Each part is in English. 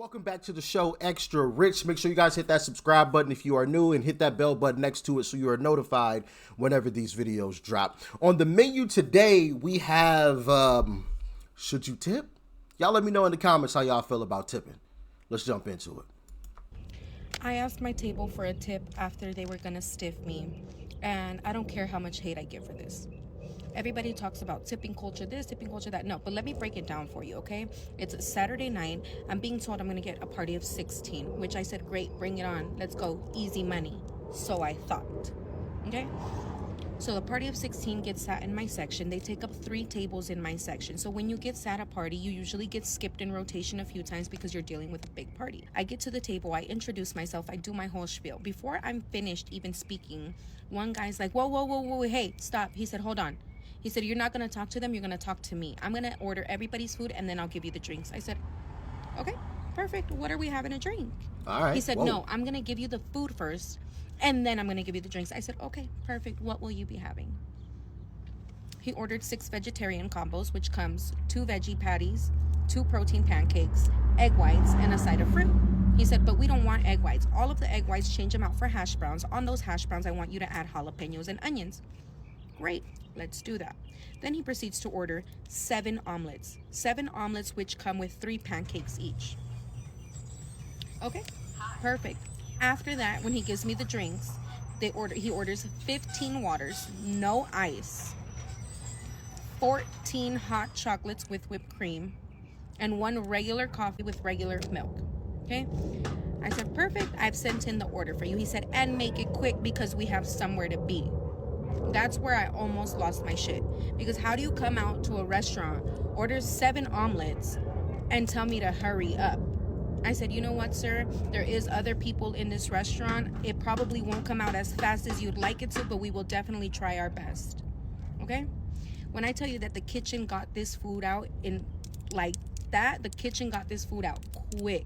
Welcome back to the show, Extra Rich. Make sure you guys hit that subscribe button if you are new and hit that bell button next to it so you are notified whenever these videos drop. On the menu today, we have, should you tip? Y'all let me know in the comments how y'all feel about tipping. Let's jump into it. I asked my table for a tip after they were gonna stiff me, and I don't care how much hate I get for this. Everybody talks about tipping culture this, tipping culture that. No, but let me break it down for you, okay? It's a Saturday night. I'm being told I'm gonna get a party of 16, which I said, great, bring it on. Let's go, easy money. So I thought, okay? So the party of 16 gets sat in my section. They take up 3 tables in my section. So when you get sat at a party, you usually get skipped in rotation a few times because you're dealing with a big party. I get to the table, I introduce myself, I do my whole spiel. Before I'm finished even speaking, one guy's like, whoa, hey, stop. He said, hold on. He said, you're not going to talk to them, you're going to talk to me. I'm going to order everybody's food and then I'll give you the drinks. I said, okay, perfect. What are we having to drink? All right. He said, no, I'm going to give you the food first and then I'm going to give you the drinks. I said, okay, perfect. What will you be having? He ordered 6 vegetarian combos, which comes 2 veggie patties, 2 protein pancakes, egg whites, and a side of fruit. He said, but we don't want egg whites. All of the egg whites, change them out for hash browns. On those hash browns, I want you to add jalapenos and onions. Great, let's do that. Then he proceeds to order 7 omelets. 7 omelets which come with 3 pancakes each. Okay, perfect. After that, when he gives me the drinks, he orders 15 waters, no ice, 14 hot chocolates with whipped cream, and 1 regular coffee with regular milk. Okay? I said, perfect, I've sent in the order for you. He said, and make it quick because we have somewhere to be. That's where I almost lost my shit. Because how do you come out to a restaurant, order 7 omelets, and tell me to hurry up? I said, you know what, sir? There is other people in this restaurant. It probably won't come out as fast as you'd like it to, but we will definitely try our best. Okay? When I tell you that the kitchen got this food out in like that, the kitchen got this food out quick.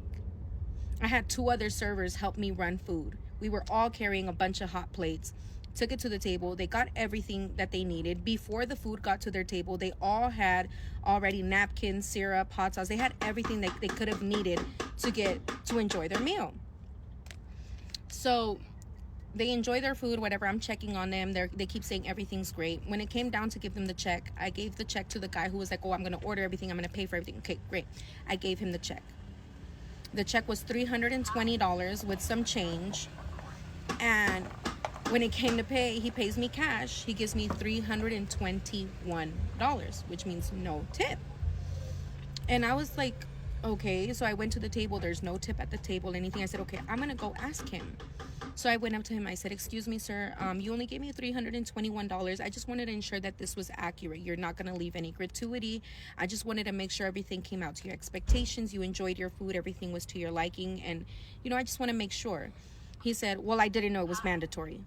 I had 2 other servers help me run food. We were all carrying a bunch of hot plates. Took it to the table. They got everything that they needed. Before the food got to their table, they all had already napkins, syrup, hot sauce. They had everything that they could have needed to enjoy their meal. So they enjoy their food, whatever. I'm checking on them. They keep saying everything's great. When it came down to give them the check, I gave the check to the guy who was like, oh, I'm going to order everything. I'm going to pay for everything. Okay, great. I gave him the check. The check was $320 with some change. And when it came to pay, he pays me cash. He gives me $321, which means no tip. And I was like, okay. So I went to the table. There's no tip at the table, anything. I said, okay, I'm going to go ask him. So I went up to him. I said, excuse me, sir. You only gave me $321. I just wanted to ensure that this was accurate. You're not going to leave any gratuity. I just wanted to make sure everything came out to your expectations. You enjoyed your food. Everything was to your liking. And, I just want to make sure. He said, well, I didn't know it was mandatory.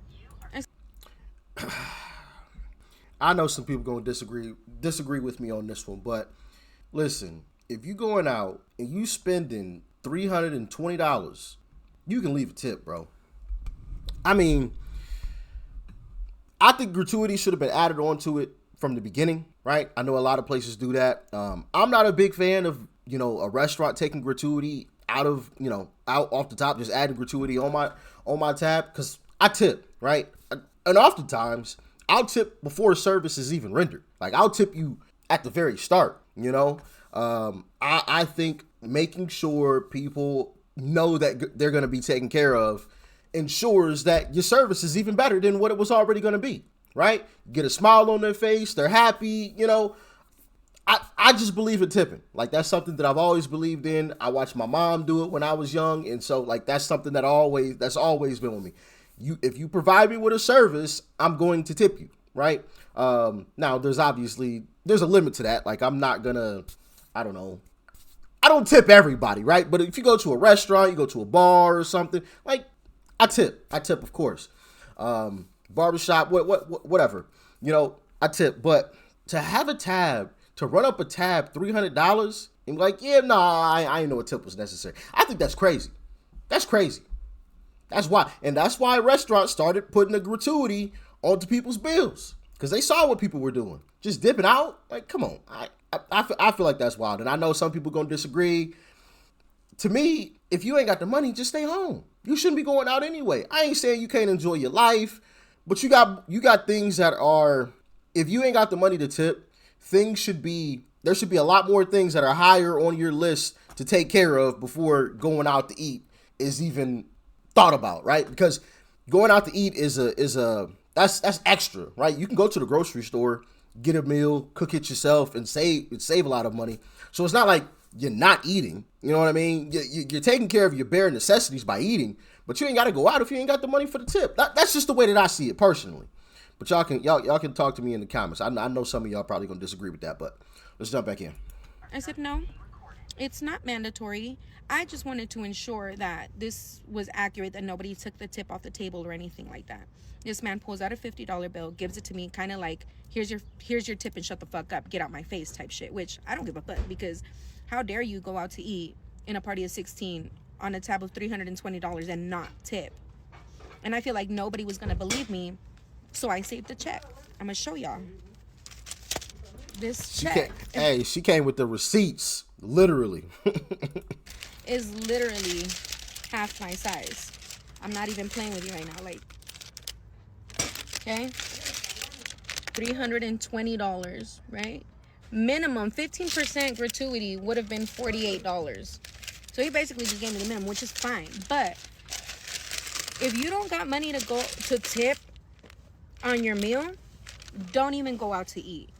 I know some people gonna disagree with me on this one, but listen, if you going out and you spending $320, you can leave a tip, bro. I mean, I think gratuity should have been added onto it from the beginning, right? I know a lot of places do that. I'm not a big fan of, a restaurant taking gratuity out off the top, just adding gratuity on my tab, because I tip, right? And oftentimes, I'll tip before service is even rendered. Like, I'll tip you at the very start, I think making sure people know that they're going to be taken care of ensures that your service is even better than what it was already going to be, right? Get a smile on their face. They're happy, I just believe in tipping. Like, that's something that I've always believed in. I watched my mom do it when I was young. And so, like, that's something that's always been with me. If you provide me with a service, I'm going to tip you, right? Now, there's a limit to that. Like, I'm not gonna, I don't tip everybody, right? But if you go to a restaurant, you go to a bar or something, like, I tip, of course. Barbershop, whatever, I tip. But to have a tab, to run up a tab $300 and be like, yeah, nah, I didn't know a tip was necessary. I think that's crazy. That's crazy. That's why restaurants started putting a gratuity onto people's bills, because they saw what people were doing, just dipping out. Like, come on, I feel like that's wild, and I know some people gonna disagree. to me, if you ain't got the money, just stay home. You shouldn't be going out anyway. I ain't saying you can't enjoy your life, but you got things that are, if you ain't got the money to tip, there should be a lot more things that are higher on your list to take care of before going out to eat is even thought about, right? Because going out to eat that's extra, right? You can go to the grocery store, get a meal, cook it yourself, and save a lot of money. So it's not like you're not eating. You know what I mean? You're taking care of your bare necessities by eating, but you ain't got to go out if you ain't got the money for the tip. That's just the way that I see it personally. But y'all can talk to me in the comments. I know some of y'all probably gonna disagree with that, but let's jump back in. I said, no, it's not mandatory. I just wanted to ensure that this was accurate, that nobody took the tip off the table or anything like that. This man pulls out a $50 bill, gives it to me, kind of like, here's your tip and shut the fuck up, get out my face type shit, which I don't give a fuck, because how dare you go out to eat in a party of 16 on a tab of $320 and not tip? And I feel like nobody was going to believe me, so I saved the check. I'm going to show y'all. This check. She came with the receipts, literally. Is literally half my size. I'm not even playing with you right now. Like, okay? $320, right? Minimum 15% gratuity would have been $48. So he basically just gave me the minimum, which is fine. But if you don't got money to go to tip on your meal, don't even go out to eat.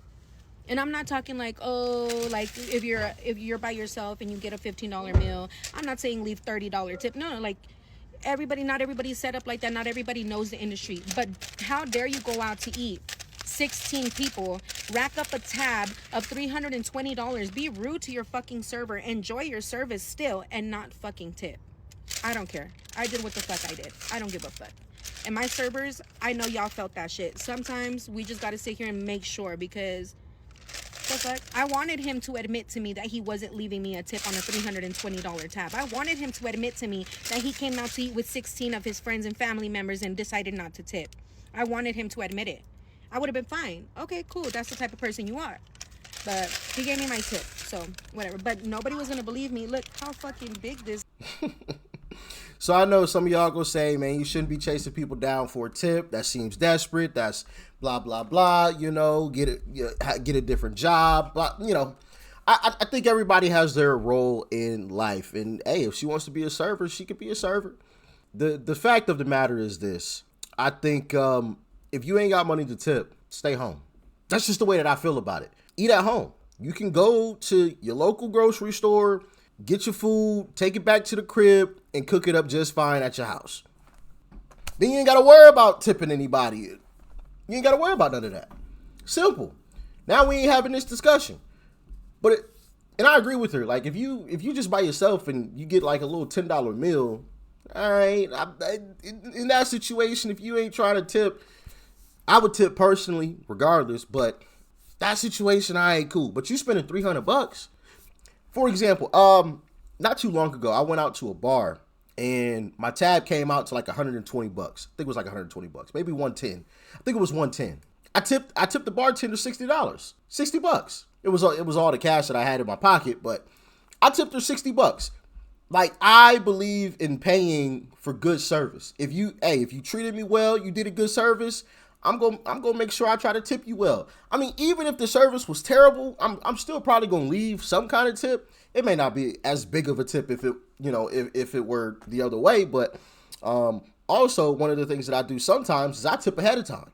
And I'm not talking like, oh, like if you're by yourself and you get a $15 meal, I'm not saying leave $30 tip. No, like not everybody's set up like that. Not everybody knows the industry. But how dare you go out to eat? 16 people, rack up a tab of $320, be rude to your fucking server, enjoy your service still, and not fucking tip. I don't care. I did what the fuck I did. I don't give a fuck. And my servers, I know y'all felt that shit. Sometimes we just gotta sit here and make sure, because the fuck? I wanted him to admit to me that he wasn't leaving me a tip on a $320 tab. I wanted him to admit to me that he came out to eat with 16 of his friends and family members and decided not to tip. I wanted him to admit it. I would have been fine. Okay, cool. That's the type of person you are. But he gave me my tip, so whatever. But nobody was gonna believe me. Look how fucking big this. So I know some of y'all gonna say, man, you shouldn't be chasing people down for a tip. That seems desperate. That's blah blah blah. You know, get a different job. Blah, you know, I think everybody has their role in life, and hey, if she wants to be a server, she could be a server. The fact of the matter is this: I think if you ain't got money to tip, stay home. That's just the way that I feel about it. Eat at home. You can go to your local grocery store, get your food, take it back to the crib, and cook it up just fine at your house. Then you ain't got to worry about tipping anybody. You ain't got to worry about none of that. Simple. Now we ain't having this discussion. And I agree with her. Like, if you just by yourself and you get like a little $10 meal, all right, in that situation, if you ain't trying to tip, I would tip personally, regardless. But that situation, I ain't cool. But you spending $300. For example, not too long ago, I went out to a bar and my tab came out to like $120. I think it was like $120, maybe 110. I think it was 110. I tipped the bartender $60. $60. It was all the cash that I had in my pocket, but I tipped her $60. Like, I believe in paying for good service. If you treated me well, you did a good service, I'm gonna make sure I try to tip you well. I mean, even if the service was terrible, I'm still probably gonna leave some kind of tip. It may not be as big of a tip if it were the other way, but also one of the things that I do sometimes is I tip ahead of time.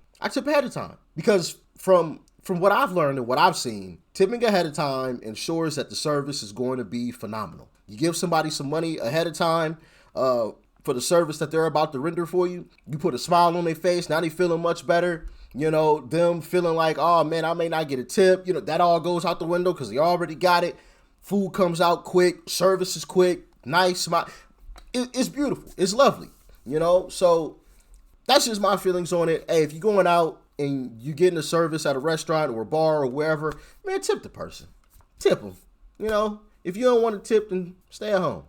Because from what I've learned and what I've seen, tipping ahead of time ensures that the service is going to be phenomenal. You give somebody some money ahead of time for the service that they're about to render for you. You put a smile on their face. Now they feeling much better. You know, them feeling like, oh man, I may not get a tip. You know, that all goes out the window because they already got it. Food comes out quick. Service is quick. Nice smile. It's beautiful. It's lovely. You know, so that's just my feelings on it. Hey, if you're going out and you getting a service at a restaurant or a bar or wherever, man, tip the person. Tip them. You know, if you don't want to tip, then stay at home.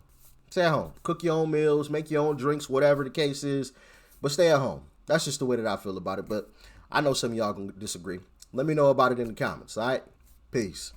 Stay at home. Cook your own meals, make your own drinks, whatever the case is. But stay at home. That's just the way that I feel about it. But I know some of y'all can disagree. Let me know about it in the comments, all right? Peace.